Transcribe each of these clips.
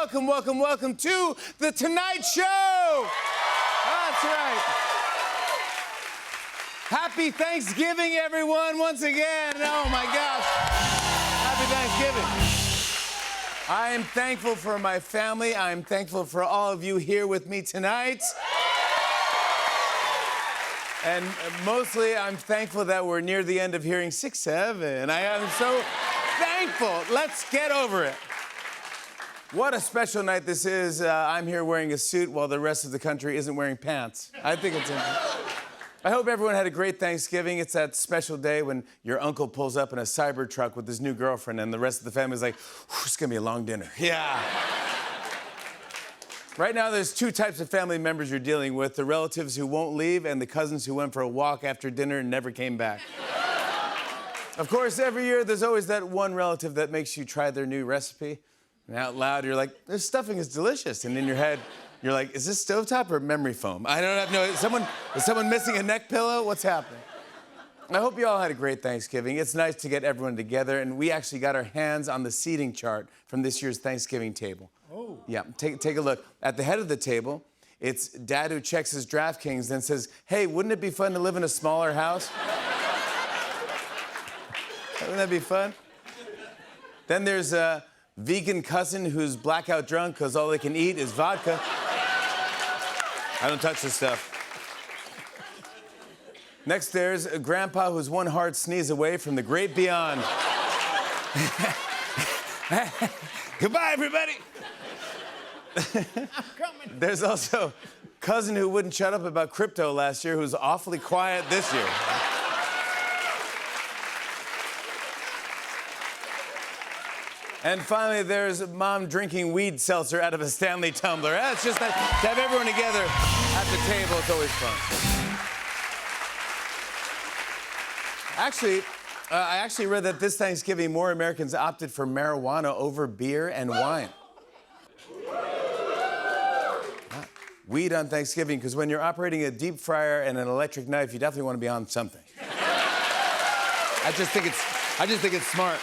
welcome, welcome, welcome to The Tonight Show. That's right. Happy Thanksgiving, everyone, once again. Oh, my gosh. Happy Thanksgiving. I am thankful for my family. I'm thankful for all of you here with me tonight. And mostly, I'm thankful that we're near the end of Hearing 6-7. I am so thankful. Let's get over it. What a special night this is. I'm here wearing a suit while the rest of the country isn't wearing pants. I think it's interesting. I hope everyone had a great Thanksgiving. It's that special day when your uncle pulls up in a Cybertruck with his new girlfriend and the rest of the family's like, it's gonna be a long dinner. Yeah. Right now, there's two types of family members you're dealing with, the relatives who won't leave and the cousins who went for a walk after dinner and never came back. Of course, every year, there's always that one relative that makes you try their new recipe. And out loud, you're like, this stuffing is delicious. And in your head, you're like, is this stovetop or memory foam? I don't know. Is someone missing a neck pillow? What's happening? I hope you all had a great Thanksgiving. It's nice to get everyone together, and we actually got our hands on the seating chart from this year's Thanksgiving table. Oh. Yeah, take a look. At the head of the table, it's Dad who checks his DraftKings, then says, hey, wouldn't it be fun to live in a smaller house? Wouldn't that be fun? Then there's a vegan cousin who's blackout drunk because all they can eat is vodka. I don't touch this stuff. Next, there's a grandpa who's one hard sneeze away from the great beyond. Goodbye, everybody. I'm coming. There's also cousin who wouldn't shut up about crypto last year who's awfully quiet this year. And finally, there's mom drinking weed seltzer out of a Stanley tumbler. It's just that to have everyone together at the table, it's always fun. Actually, I actually read that this Thanksgiving, more Americans opted for marijuana over beer and wine. Weed on Thanksgiving, because when you're operating a deep fryer and an electric knife, you definitely want to be on something. I just think it's smart.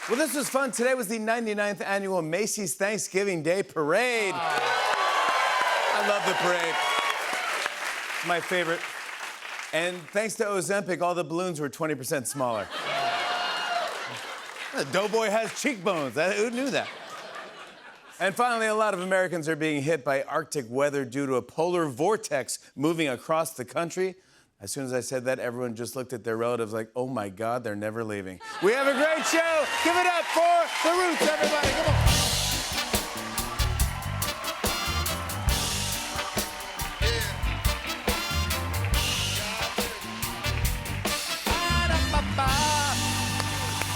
Well, this was fun. Today was the 99th annual Macy's Thanksgiving Day Parade. I love the parade. My favorite. And thanks to Ozempic, all the balloons were 20% smaller. The doughboy has cheekbones. Who knew that? And finally, a lot of Americans are being hit by Arctic weather due to a polar vortex moving across the country. As soon as I said that, everyone just looked at their relatives like, oh my God, they're never leaving. We have a great show. Give it up for The Roots, everybody. Come on.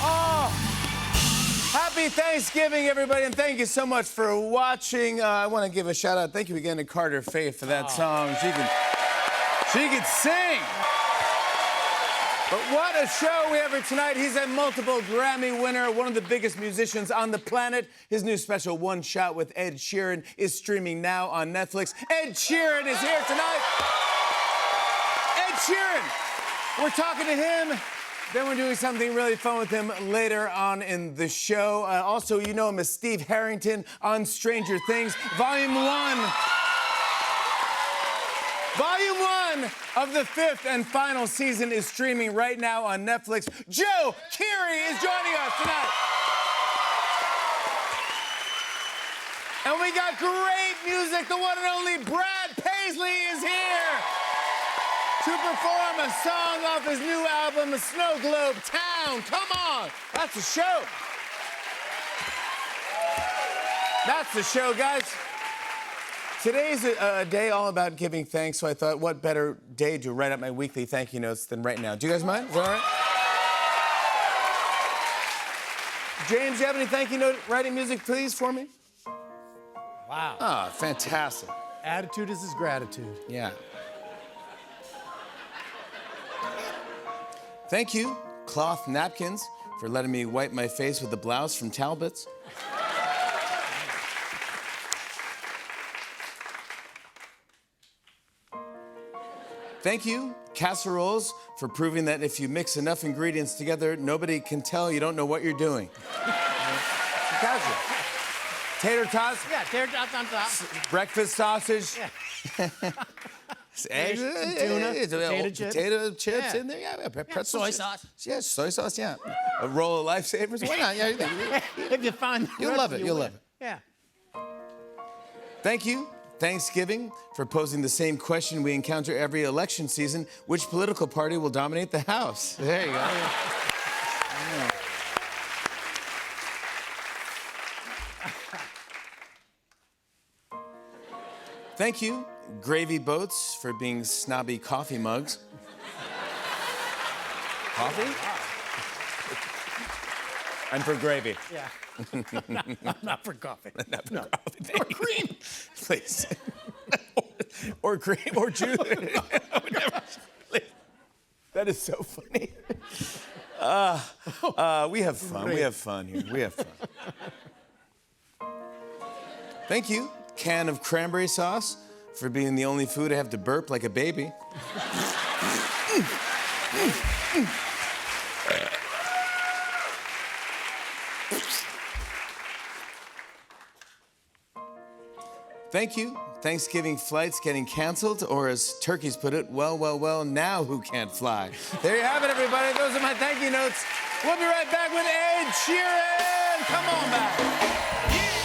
Oh, happy Thanksgiving, everybody, and thank you so much for watching. I want to give a shout out. Thank you again to Carter Faith for that song. She could sing. But what a show we have for tonight. He's a multiple Grammy winner, one of the biggest musicians on the planet. His new special, One Shot with Ed Sheeran, is streaming now on Netflix. Ed Sheeran is here tonight. Ed Sheeran. We're talking to him. Then we're doing something really fun with him later on in the show. Also, you know him as Steve Harrington on Stranger Things, Volume 1. Volume 1 of the 5th and final season is streaming right now on Netflix. Joe Keery is joining us tonight. And we got great music. The one and only Brad Paisley is here to perform a song off his new album, Snow Globe Town. Come on, that's a show. That's the show, guys. Today's a day all about giving thanks, so I thought, what better day to write up my weekly thank you notes than right now? Do you guys mind? Is that all right? James, do you have any thank you note writing music, please, for me? Wow. Ah, fantastic. Attitude is his gratitude. Yeah. Thank you, Cloth Napkins, for letting me wipe my face with the blouse from Talbot's. Thank you, Casseroles, for proving that if you mix enough ingredients together, nobody can tell you don't know what you're doing. gotcha. Tater tots, Yeah, tater tots on top. breakfast sausage, Yeah. eggs, Some tuna, potato chips Yeah. in there. Yeah, Yeah, pretzels. soy sauce. Yeah, soy sauce. Yeah, a roll of Lifesavers. Why not? Yeah, If you find the You'll love recipe, it, you'll win. love it. Yeah. Thank you, Thanksgiving, for posing the same question we encounter every election season: which political party will dominate the House? There you go. Thank you, Gravy Boats, for being snobby coffee mugs. Coffee? And for gravy. Yeah. Not for coffee. No. Or cream. Please. or cream or juice. Whatever. That is so funny. We have fun. We have fun here. We have fun. Thank you, can of cranberry sauce, for being the only food I have to burp like a baby. Thank you, Thanksgiving flights getting canceled, or as turkeys put it, well, now who can't fly? There you have it, everybody. Those are my thank you notes. We'll be right back with Ed Sheeran. Come on back.